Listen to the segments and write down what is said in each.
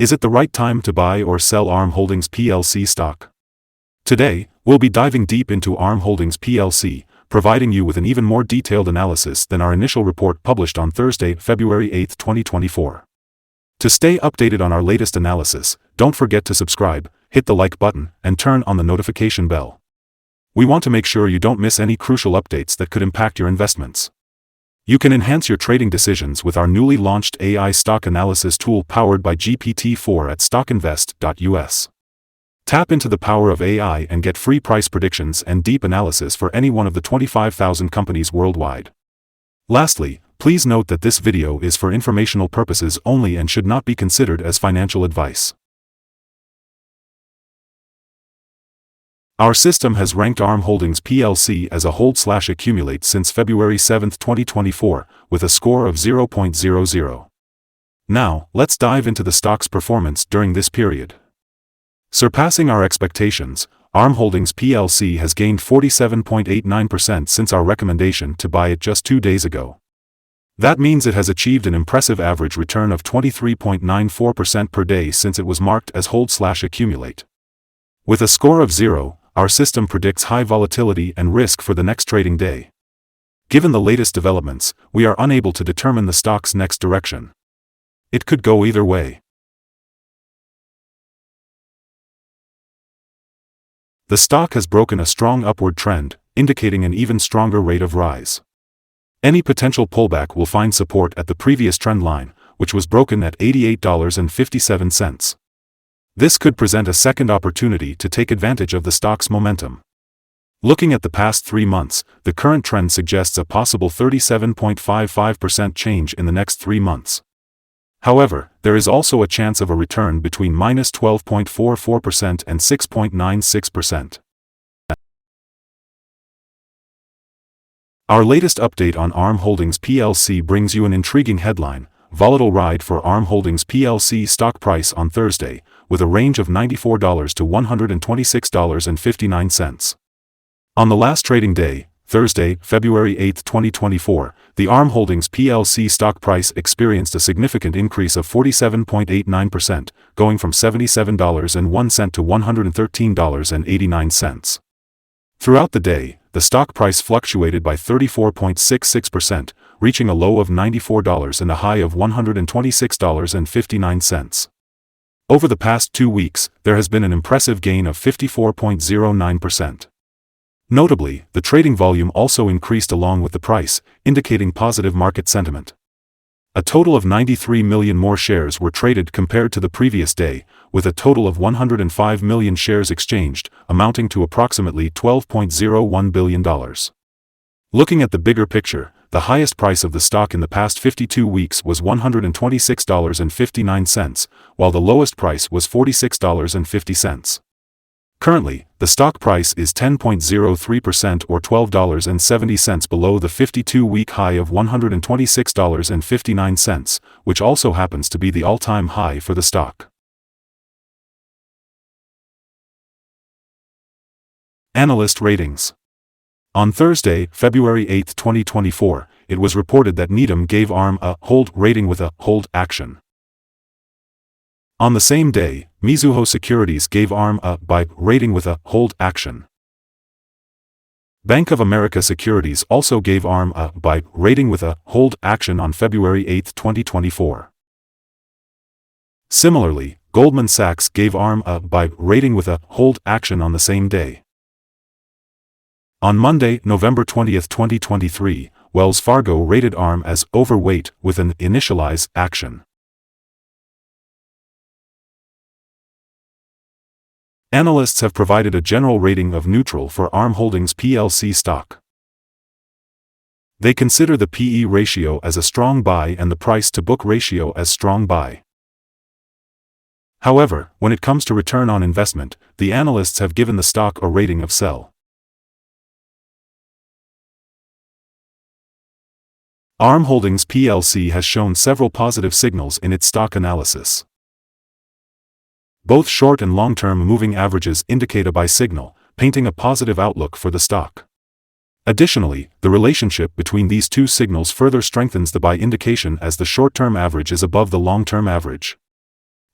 Is it the right time to buy or sell ARM Holdings plc stock? Today, we'll be diving deep into ARM Holdings plc, providing you with an even more detailed analysis than our initial report published on Thursday, February 8, 2024. To stay updated on our latest analysis, don't forget to subscribe, hit the like button, and turn on the notification bell. We want to make sure you don't miss any crucial updates that could impact your investments. You can enhance your trading decisions with our newly launched AI stock analysis tool powered by GPT-4 at StockInvest.us. Tap into the power of AI and get free price predictions and deep analysis for any one of the 25,000 companies worldwide. Lastly, please note that this video is for informational purposes only and should not be considered as financial advice. Our system has ranked ARM Holdings plc as a hold/accumulate since February 7, 2024, with a score of 0.00. Now, let's dive into the stock's performance during this period. Surpassing our expectations, ARM Holdings plc has gained 47.89% since our recommendation to buy it just 2 days ago. That means it has achieved an impressive average return of 23.94% per day since it was marked as hold/accumulate. With a score of 0, our system predicts high volatility and risk for the next trading day. Given the latest developments, we are unable to determine the stock's next direction. It could go either way. The stock has broken a strong upward trend, indicating an even stronger rate of rise. Any potential pullback will find support at the previous trend line, which was broken at $88.57. This could present a second opportunity to take advantage of the stock's momentum. Looking at the past 3 months, the current trend suggests a possible 37.55% change in the next 3 months. However, there is also a chance of a return between -12.44% and 6.96%. Our latest update on ARM Holdings plc brings you an intriguing headline: volatile ride for ARM Holdings plc stock price on Thursday, with a range of $94 to $126.59. On the last trading day, Thursday, February 8, 2024, the ARM Holdings plc stock price experienced a significant increase of 47.89%, going from $77.01 to $113.89. Throughout the day, the stock price fluctuated by 34.66%, reaching a low of $94 and a high of $126.59. Over the past 2 weeks, there has been an impressive gain of 54.09%. Notably, the trading volume also increased along with the price, indicating positive market sentiment. A total of 93 million more shares were traded compared to the previous day, with a total of 105 million shares exchanged, amounting to approximately $12.01 billion. Looking at the bigger picture, the highest price of the stock in the past 52 weeks was $126.59, while the lowest price was $46.50. Currently, the stock price is 10.03% or $12.70 below the 52-week high of $126.59, which also happens to be the all-time high for the stock. Analyst Ratings. On Thursday, February 8, 2024, it was reported that Needham gave ARM a hold rating with a hold action. On the same day, Mizuho Securities gave ARM a buy rating with a hold action. Bank of America Securities also gave ARM a buy rating with a hold action on February 8, 2024. Similarly, Goldman Sachs gave ARM a buy rating with a hold action on the same day. On Monday, November 20, 2023, Wells Fargo rated ARM as overweight with an initialize action. Analysts have provided a general rating of neutral for ARM Holdings plc stock. They consider the PE ratio as a strong buy and the price-to-book ratio as strong buy. However, when it comes to return on investment, the analysts have given the stock a rating of sell. ARM Holdings plc has shown several positive signals in its stock analysis. Both short and long-term moving averages indicate a buy signal, painting a positive outlook for the stock. Additionally, the relationship between these two signals further strengthens the buy indication as the short-term average is above the long-term average.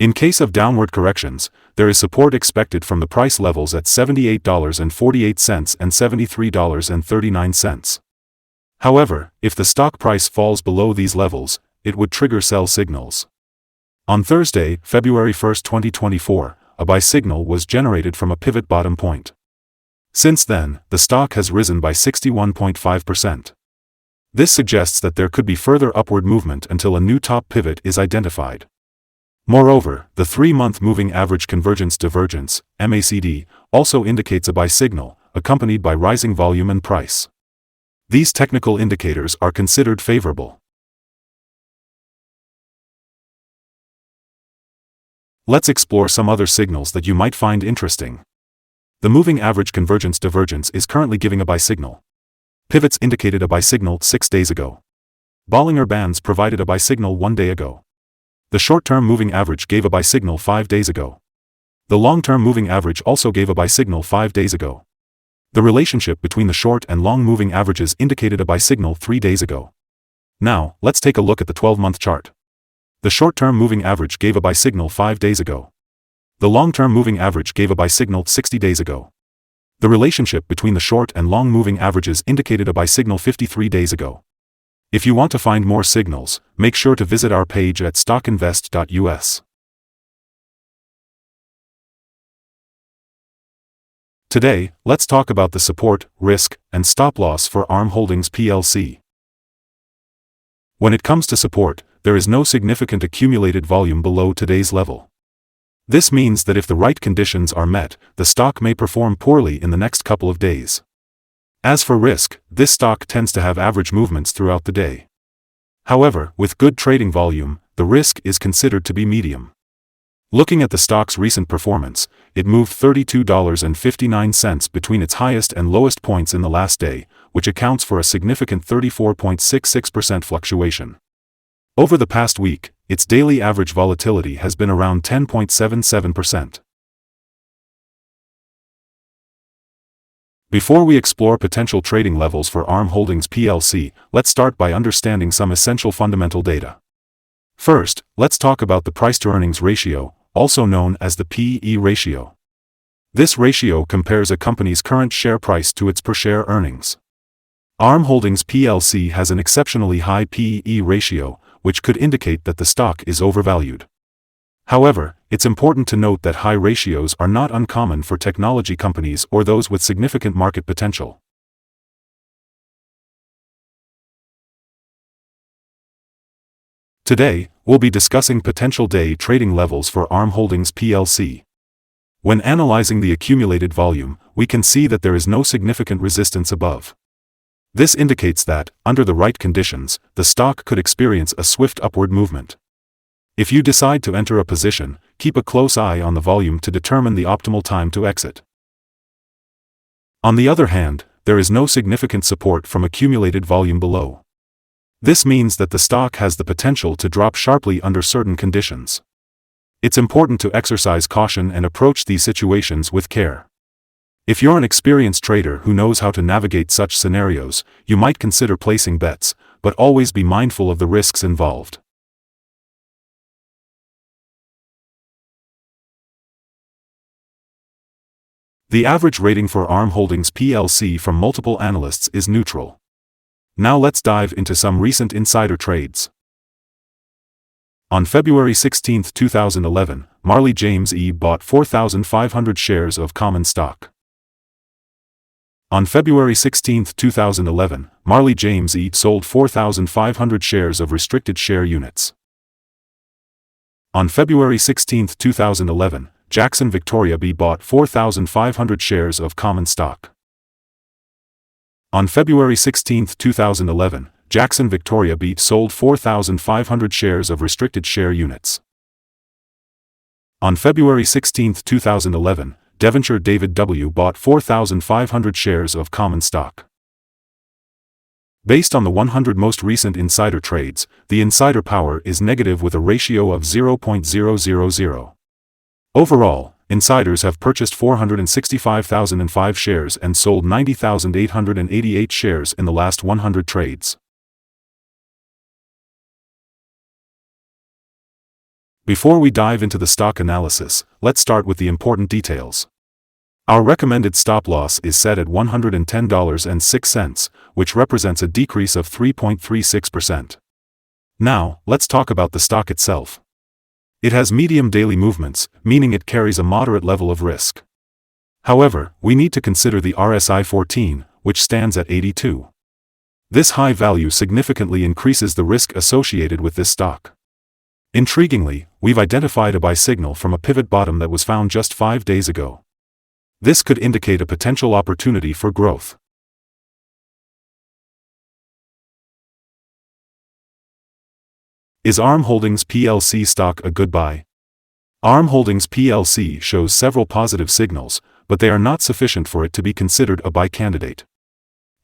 In case of downward corrections, there is support expected from the price levels at $78.48 and $73.39. However, if the stock price falls below these levels, it would trigger sell signals. On Thursday, February 1, 2024, a buy signal was generated from a pivot bottom point. Since then, the stock has risen by 61.5%. This suggests that there could be further upward movement until a new top pivot is identified. Moreover, the 3-month moving average convergence divergence, MACD, also indicates a buy signal, accompanied by rising volume and price. These technical indicators are considered favorable. Let's explore some other signals that you might find interesting. The moving average convergence divergence is currently giving a buy signal. Pivots indicated a buy signal 6 days ago. Bollinger Bands provided a buy signal 1 day ago. The short-term moving average gave a buy signal 5 days ago. The long-term moving average also gave a buy signal 5 days ago. The relationship between the short and long moving averages indicated a buy signal 3 days ago. Now, let's take a look at the 12-month chart. The short-term moving average gave a buy signal 5 days ago. The long-term moving average gave a buy signal 60 days ago. The relationship between the short and long moving averages indicated a buy signal 53 days ago. If you want to find more signals, make sure to visit our page at StockInvest.us. Today, let's talk about the support, risk, and stop loss for ARM Holdings plc. When it comes to support, there is no significant accumulated volume below today's level. This means that if the right conditions are met, the stock may perform poorly in the next couple of days. As for risk, this stock tends to have average movements throughout the day. However, with good trading volume, the risk is considered to be medium. Looking at the stock's recent performance, it moved $32.59 between its highest and lowest points in the last day, which accounts for a significant 34.66% fluctuation. Over the past week, its daily average volatility has been around 10.77%. Before we explore potential trading levels for ARM Holdings plc, let's start by understanding some essential fundamental data. First, let's talk about the price-to-earnings ratio, also known as the P/E ratio. This ratio compares a company's current share price to its per-share earnings. ARM Holdings plc has an exceptionally high P/E ratio, which could indicate that the stock is overvalued. However, it's important to note that high ratios are not uncommon for technology companies or those with significant market potential. Today, we'll be discussing potential day trading levels for ARM Holdings plc. When analyzing the accumulated volume, we can see that there is no significant resistance above. This indicates that, under the right conditions, the stock could experience a swift upward movement. If you decide to enter a position, keep a close eye on the volume to determine the optimal time to exit. On the other hand, there is no significant support from accumulated volume below. This means that the stock has the potential to drop sharply under certain conditions. It's important to exercise caution and approach these situations with care. If you're an experienced trader who knows how to navigate such scenarios, you might consider placing bets, but always be mindful of the risks involved. The average rating for ARM Holdings plc from multiple analysts is neutral. Now let's dive into some recent insider trades. On February 16, 2011, Marley James E. bought 4,500 shares of common stock. On February 16, 2011, Marley James E. sold 4,500 shares of restricted share units. On February 16, 2011, Jackson Victoria B. bought 4,500 shares of common stock. On February 16, 2011, Jackson Victoria B. sold 4,500 shares of restricted share units. On February 16, 2011, Devonshire David W. bought 4,500 shares of common stock. Based on the 100 most recent insider trades, the insider power is negative with a ratio of 0.000. Overall, insiders have purchased 465,005 shares and sold 90,888 shares in the last 100 trades. Before we dive into the stock analysis, let's start with the important details. Our recommended stop loss is set at $110.06, which represents a decrease of 3.36%. Now, let's talk about the stock itself. It has medium daily movements, meaning it carries a moderate level of risk. However, we need to consider the RSI 14, which stands at 82. This high value significantly increases the risk associated with this stock. Intriguingly, we've identified a buy signal from a pivot bottom that was found just 5 days ago. This could indicate a potential opportunity for growth. Is ARM Holdings plc stock a good buy? ARM Holdings plc shows several positive signals, but they are not sufficient for it to be considered a buy candidate.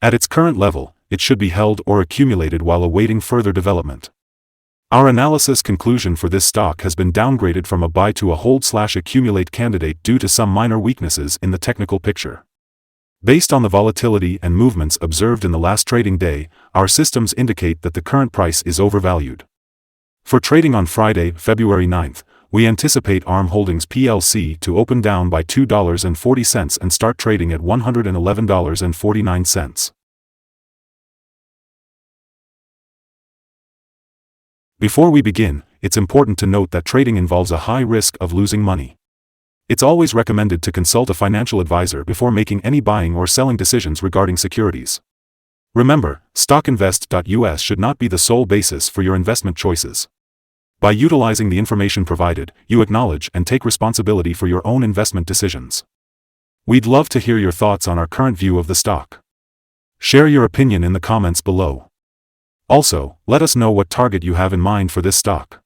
At its current level, it should be held or accumulated while awaiting further development. Our analysis conclusion for this stock has been downgraded from a buy to a hold/accumulate candidate due to some minor weaknesses in the technical picture. Based on the volatility and movements observed in the last trading day, our systems indicate that the current price is overvalued. For trading on Friday, February 9th, we anticipate ARM Holdings plc to open down by $2.40 and start trading at $111.49. Before we begin, it's important to note that trading involves a high risk of losing money. It's always recommended to consult a financial advisor before making any buying or selling decisions regarding securities. Remember, StockInvest.us should not be the sole basis for your investment choices. By utilizing the information provided, you acknowledge and take responsibility for your own investment decisions. We'd love to hear your thoughts on our current view of the stock. Share your opinion in the comments below. Also, let us know what target you have in mind for this stock.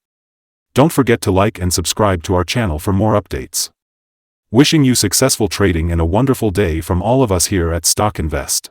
Don't forget to like and subscribe to our channel for more updates. Wishing you successful trading and a wonderful day from all of us here at StockInvest.